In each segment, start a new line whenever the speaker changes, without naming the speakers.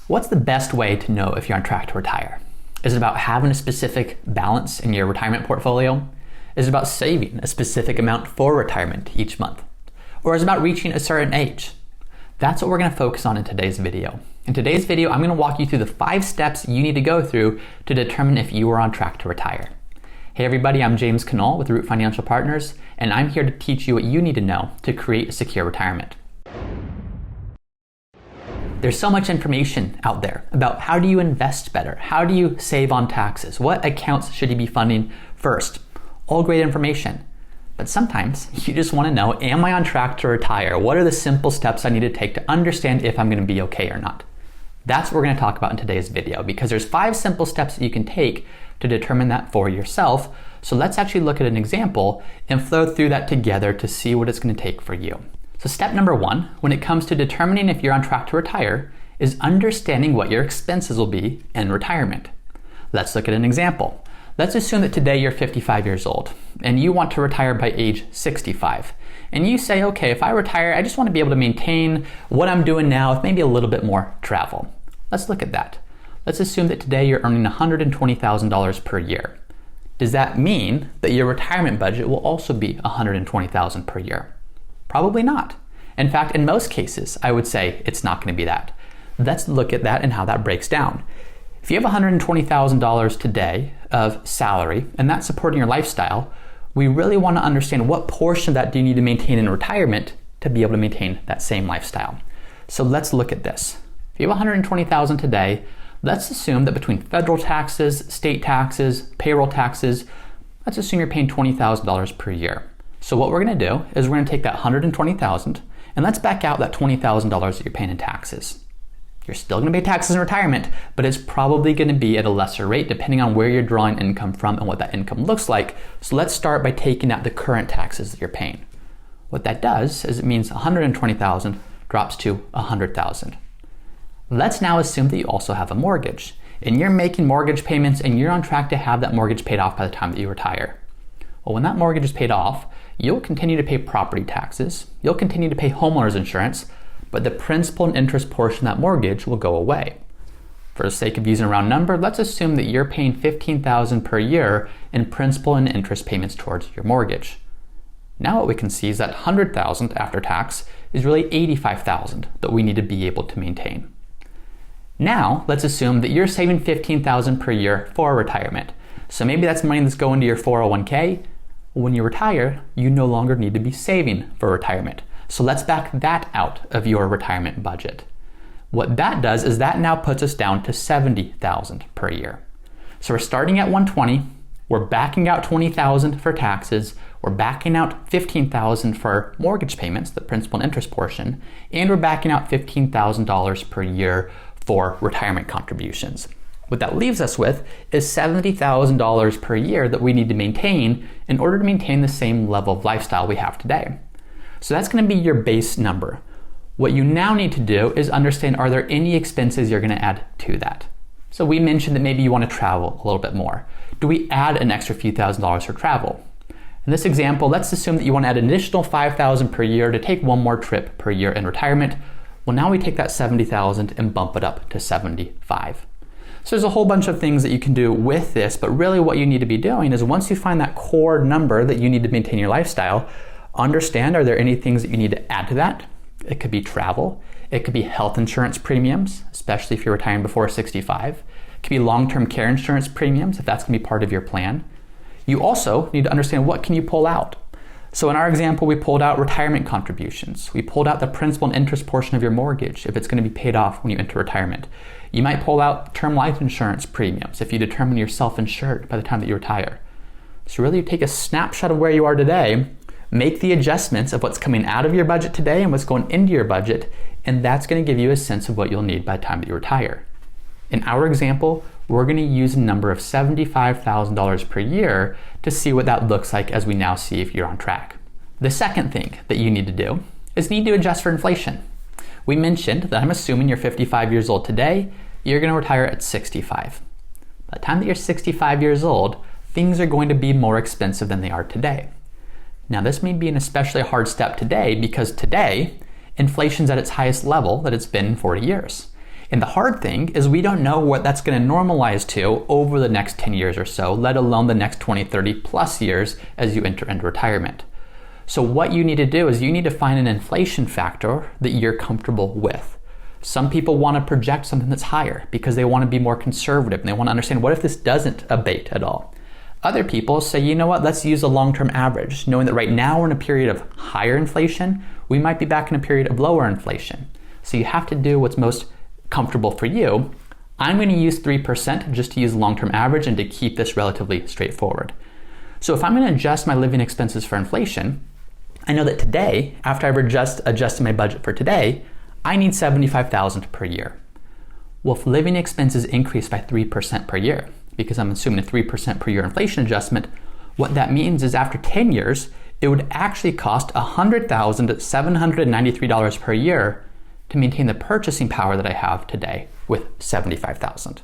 What's the best way to know if you're on track to retire? Is it about having a specific balance in your retirement portfolio? Is it about saving a specific amount for retirement each month? Or is it about reaching a certain age? That's what we're going to focus on in today's video. In today's video, I'm going to walk you through the 5 steps you need to go through to determine if you are on track to retire. Hey everybody, I'm James Knoll with Root Financial Partners, and I'm here to teach you what you need to know to create a secure retirement. There's so much information out there about how do you invest better? How do you save on taxes? What accounts should you be funding first? All great information. But sometimes you just want to know, am I on track to retire? What are the simple steps I need to take to understand if I'm going to be okay or not? That's what we're going to talk about in today's video, because there's 5 simple steps that you can take to determine that for yourself. So let's actually look at an example and flow through that together to see what it's going to take for you. So step number 1, when it comes to determining if you're on track to retire, is understanding what your expenses will be in retirement. Let's look at an example. Let's assume that today you're 55 years old and you want to retire by age 65. And you say, okay, if I retire, I just want to be able to maintain what I'm doing now with maybe a little bit more travel. Let's look at that. Let's assume that today you're earning $120,000 per year. Does that mean that your retirement budget will also be $120,000 per year? Probably not. In fact, in most cases, I would say it's not going to be that. Let's look at that and how that breaks down. If you have $120,000 today of salary and that's supporting your lifestyle, we really want to understand what portion of that do you need to maintain in retirement to be able to maintain that same lifestyle. So let's look at this. If you have $120,000 today, let's assume that between federal taxes, state taxes, payroll taxes, let's assume you're paying $20,000 per year. So what we're going to do is we're going to take that $120,000 and let's back out that $20,000 that you're paying in taxes. You're still going to pay taxes in retirement, but it's probably going to be at a lesser rate depending on where you're drawing income from and what that income looks like. So let's start by taking out the current taxes that you're paying. What that does is it means $120,000 drops to $100,000. Let's now assume that you also have a mortgage and you're making mortgage payments and you're on track to have that mortgage paid off by the time that you retire. Well, when that mortgage is paid off, you'll continue to pay property taxes, you'll continue to pay homeowners insurance, but the principal and interest portion of that mortgage will go away. For the sake of using a round number, let's assume that you're paying $15,000 per year in principal and interest payments towards your mortgage. Now what we can see is that $100,000 after tax is really $85,000 that we need to be able to maintain. Now let's assume that you're saving $15,000 per year for retirement. So maybe that's money that's going to your 401k. When you retire, you no longer need to be saving for retirement. So let's back that out of your retirement budget. What that does is that now puts us down to $70,000 per year. So we're starting at $120,000, we're backing out $20,000 for taxes, we're backing out $15,000 for mortgage payments, the principal and interest portion, and we're backing out $15,000 per year for retirement contributions. What that leaves us with is $70,000 per year that we need to maintain in order to maintain the same level of lifestyle we have today. So that's going to be your base number. What you now need to do is understand, are there any expenses you're going to add to that? So we mentioned that maybe you want to travel a little bit more. Do we add an extra few $1,000s for travel? In this example, let's assume that you want to add an additional $5,000 per year to take one more trip per year in retirement. Well, now we take that $70,000 and bump it up to $75,000. So there's a whole bunch of things that you can do with this, but really what you need to be doing is once you find that core number that you need to maintain your lifestyle, understand, are there any things that you need to add to that? It could be travel. It could be health insurance premiums, especially if you're retiring before 65. It could be long-term care insurance premiums, if that's going to be part of your plan. You also need to understand, what can you pull out? So in our example, we pulled out retirement contributions. We pulled out the principal and interest portion of your mortgage if it's going to be paid off when you enter retirement. You might pull out term life insurance premiums if you determine you're self-insured by the time that you retire. So really you take a snapshot of where you are today, make the adjustments of what's coming out of your budget today and what's going into your budget, and that's going to give you a sense of what you'll need by the time that you retire. In our example, we're going to use a number of $75,000 per year to see what that looks like as we now see if you're on track. The second thing that you need to do is need to adjust for inflation. We mentioned that I'm assuming you're 55 years old today, you're going to retire at 65. By the time that you're 65 years old, things are going to be more expensive than they are today. Now this may be an especially hard step today because today, inflation's at its highest level that it's been in 40 years. And the hard thing is we don't know what that's going to normalize to over the next 10 years or so, let alone the next 20, 30 plus years as you enter into retirement. So what you need to do is you need to find an inflation factor that you're comfortable with. Some people want to project something that's higher because they want to be more conservative and they want to understand, what if this doesn't abate at all? Other people say, you know what, let's use a long-term average, knowing that right now we're in a period of higher inflation, we might be back in a period of lower inflation. So you have to do what's most comfortable for you. I'm going to use 3% just to use long-term average and to keep this relatively straightforward. So if I'm going to adjust my living expenses for inflation, I know that today, after I've adjusted my budget for today, I need $75,000 per year. Well, if living expenses increase by 3% per year, because I'm assuming a 3% per year inflation adjustment, what that means is after 10 years, it would actually cost $100,793 per year to maintain the purchasing power that I have today with $75,000.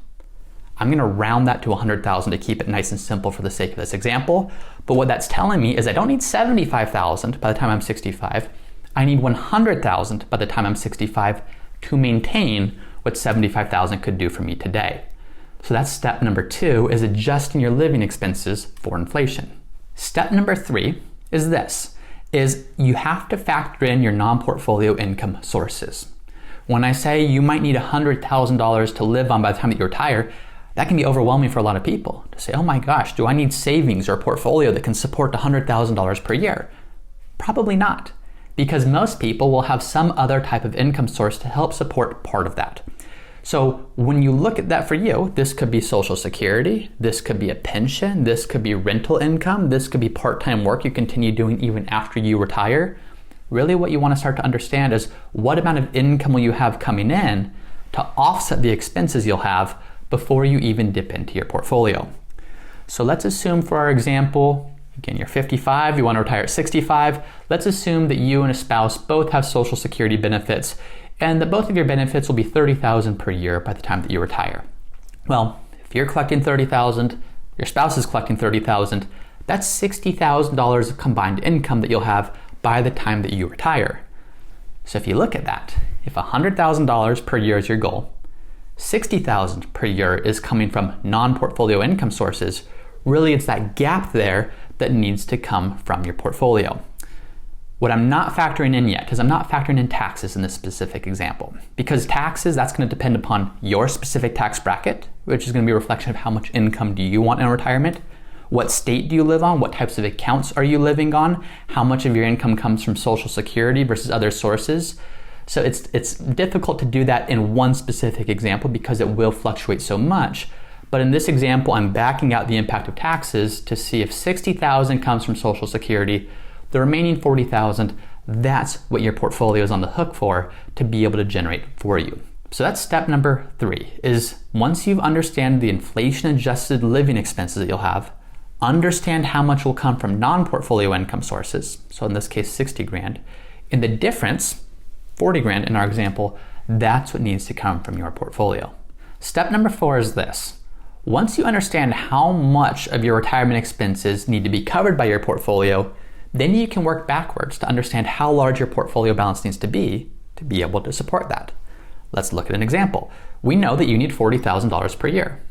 I'm going to round that to $100,000 to keep it nice and simple for the sake of this example. But what that's telling me is I don't need $75,000 by the time I'm 65. I need $100,000 by the time I'm 65 to maintain what $75,000 could do for me today. So that's step number 2, is adjusting your living expenses for inflation. Step number 3 is this, is you have to factor in your non-portfolio income sources. When I say you might need $100,000 to live on by the time that you retire, that can be overwhelming for a lot of people to say, oh my gosh, do I need savings or a portfolio that can support $100,000 per year? Probably not, because most people will have some other type of income source to help support part of that. So when you look at that for you, this could be Social Security, this could be a pension, this could be rental income, this could be part-time work you continue doing even after you retire. Really what you want to start to understand is what amount of income will you have coming in to offset the expenses you'll have before you even dip into your portfolio. So let's assume for our example, again, you're 55, you want to retire at 65. Let's assume that you and a spouse both have Social Security benefits and that both of your benefits will be $30,000 per year by the time that you retire. Well, if you're collecting $30,000, your spouse is collecting $30,000, that's $60,000 of combined income that you'll have by the time that you retire. So if you look at that, if $100,000 per year is your goal, $60,000 per year is coming from non-portfolio income sources, really it's that gap there that needs to come from your portfolio. What I'm not factoring in yet is I'm not factoring in taxes in this specific example, because taxes, that's going to depend upon your specific tax bracket, which is going to be a reflection of how much income do you want in retirement, what state do you live on, what types of accounts are you living on, how much of your income comes from Social Security versus other sources. So it's difficult to do that in one specific example because it will fluctuate so much. But in this example, I'm backing out the impact of taxes to see if $60,000 comes from Social Security, the remaining $40,000, that's what your portfolio is on the hook for to be able to generate for you. So that's step number 3, is once you understand the inflation-adjusted living expenses that you'll have, understand how much will come from non-portfolio income sources, so in this case 60 grand, and the difference, 40 grand in our example, that's what needs to come from your portfolio. Step number 4 is this. Once you understand how much of your retirement expenses need to be covered by your portfolio, then you can work backwards to understand how large your portfolio balance needs to be able to support that. Let's look at an example. We know that you need $40,000 per year.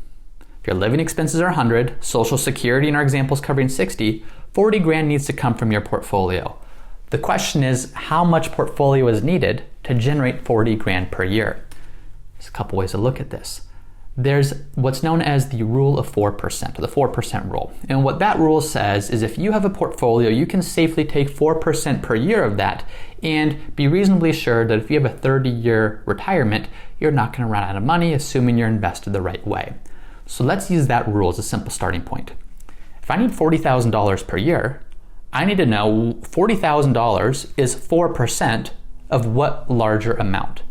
If your living expenses are 100, Social Security in our example is covering 60, 40 grand needs to come from your portfolio. The question is, how much portfolio is needed to generate 40 grand per year? There's a couple ways to look at this. There's what's known as the rule of 4%, or the 4% rule. And what that rule says is if you have a portfolio, you can safely take 4% per year of that and be reasonably sure that if you have a 30-year retirement, you're not going to run out of money, assuming you're invested the right way. So let's use that rule as a simple starting point. If I need $40,000 per year, I need to know $40,000 is 4% of what larger amount.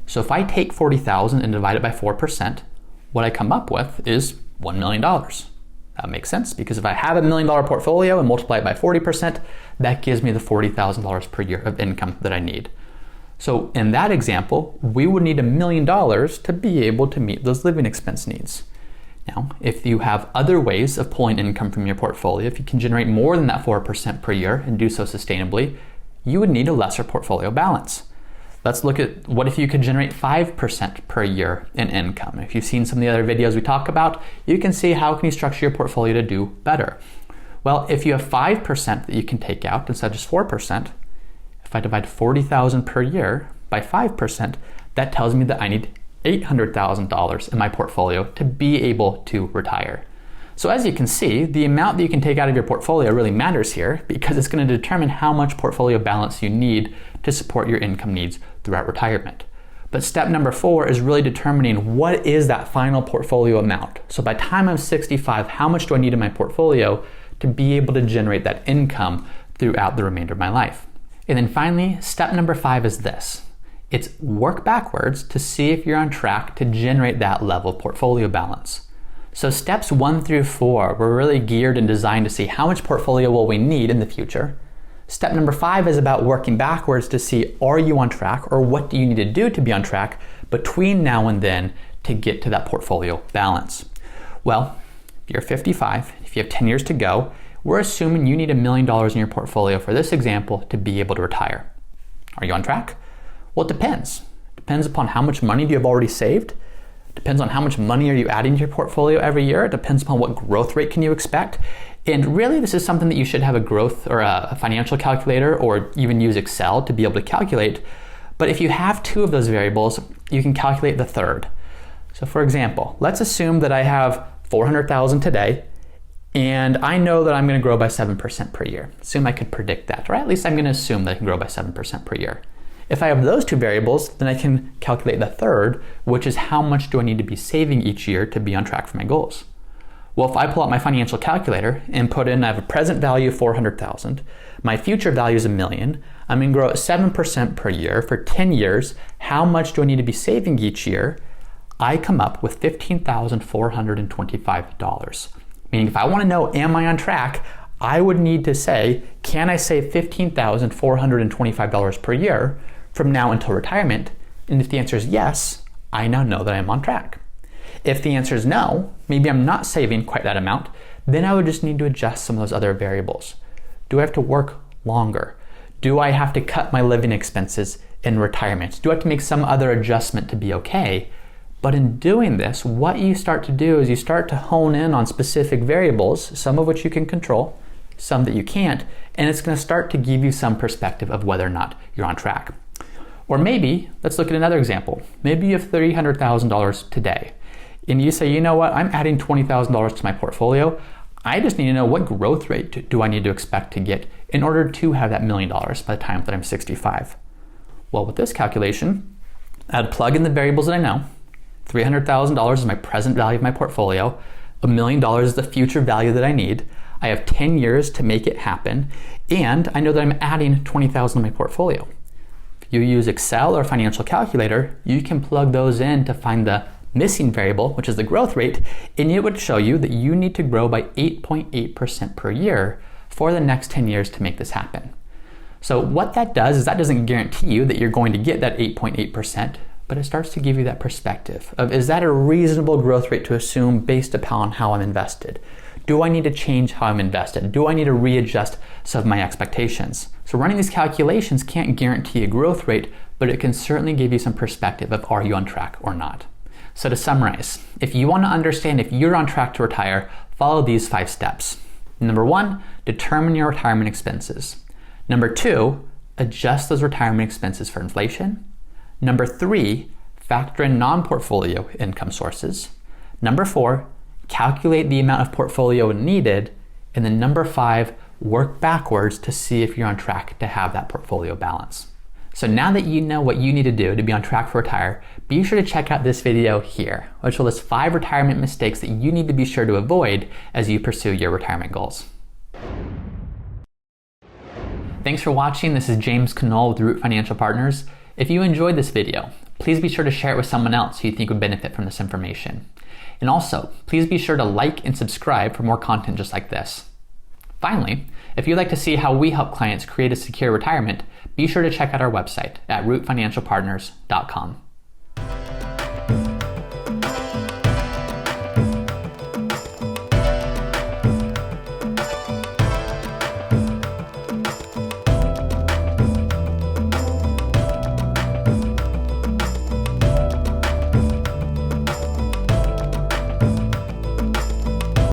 So if I take $40,000 and divide it by 4%, what I come up with is $1 million. That makes sense because if I have a $1 million portfolio and multiply it by 40%, that gives me the $40,000 per year of income that I need. So in that example, we would need $1 million to be able to meet those living expense needs. Now, if you have other ways of pulling income from your portfolio, if you can generate more than that 4% per year and do so sustainably, you would need a lesser portfolio balance. Let's look at what if you could generate 5% per year in income. If you've seen some of the other videos we talk about, you can see how can you structure your portfolio to do better. Well, if you have 5% that you can take out instead of just 4%, if I divide 40,000 per year by 5%, that tells me that I need $800,000 in my portfolio to be able to retire. So as you can see, the amount that you can take out of your portfolio really matters here because it's going to determine how much portfolio balance you need to support your income needs throughout retirement. But step number 4 is really determining what is that final portfolio amount. So by the time I'm 65, how much do I need in my portfolio to be able to generate that income throughout the remainder of my life? And then finally, step number 5 is this. It's work backwards to see if you're on track to generate that level of portfolio balance. So steps 1 through 4 were really geared and designed to see how much portfolio will we need in the future. Step number 5 is about working backwards to see, are you on track, or what do you need to do to be on track between now and then to get to that portfolio balance? Well, if you're 55, if you have 10 years to go, we're assuming you need $1 million in your portfolio for this example to be able to retire. Are you on track? Well, it depends. It depends upon how much money do you have already saved. Depends on how much money are you adding to your portfolio every year. It depends upon what growth rate can you expect. And really, this is something that you should have a growth or a financial calculator or even use Excel to be able to calculate. But if you have 2 of those variables, you can calculate the third. So for example, let's assume that I have $400,000 today, and I know that I'm going to grow by 7% per year. Assume I could predict that, or at least I'm going to assume that I can grow by 7% per year. If I have those 2 variables, then I can calculate the third, which is how much do I need to be saving each year to be on track for my goals. Well, if I pull out my financial calculator and put in, I have a present value of 400,000, my future value is $1 million, I'm going to grow at 7% per year for 10 years. How much do I need to be saving each year? I come up with $15,425. Meaning if I want to know, am I on track, I would need to say, can I save $15,425 per year from now until retirement? And if the answer is yes, I now know that I'm on track. If the answer is no, maybe I'm not saving quite that amount, then I would just need to adjust some of those other variables. Do I have to work longer? Do I have to cut my living expenses in retirement? Do I have to make some other adjustment to be okay? But in doing this, what you start to do is you start to hone in on specific variables, some of which you can control, some that you can't, and it's going to start to give you some perspective of whether or not you're on track. Or maybe, let's look at another example. Maybe you have $300,000 today, and you say, you know what, I'm adding $20,000 to my portfolio. I just need to know what growth rate do I need to expect to get in order to have that $1 million by the time that I'm 65. Well, with this calculation, I'd plug in the variables that I know. $300,000 is my present value of my portfolio. $1 million is the future value that I need. I have 10 years to make it happen, and I know that I'm adding $20,000 to my portfolio. If you use Excel or a financial calculator, you can plug those in to find the missing variable, which is the growth rate, and it would show you that you need to grow by 8.8% per year for the next 10 years to make this happen. So what that does is that doesn't guarantee you that you're going to get that 8.8%, but it starts to give you that perspective of, is that a reasonable growth rate to assume based upon how I'm invested? Do I need to change how I'm invested? Do I need to readjust some of my expectations? So running these calculations can't guarantee a growth rate, but it can certainly give you some perspective of, are you on track or not? So to summarize, if you want to understand if you're on track to retire, follow these 5 steps. Number 1, determine your retirement expenses. Number 2, adjust those retirement expenses for inflation. Number 3, factor in non-portfolio income sources. Number 4, calculate the amount of portfolio needed. And then number 5, work backwards to see if you're on track to have that portfolio balance. So now that you know what you need to do to be on track for retire, be sure to check out this video here, which will list 5 retirement mistakes that you need to be sure to avoid as you pursue your retirement goals. Thanks for watching. This is James Knoll with Root Financial Partners. If you enjoyed this video, please be sure to share it with someone else who you think would benefit from this information. And also, please be sure to like and subscribe for more content just like this. Finally, if you'd like to see how we help clients create a secure retirement, be sure to check out our website at rootfinancialpartners.com.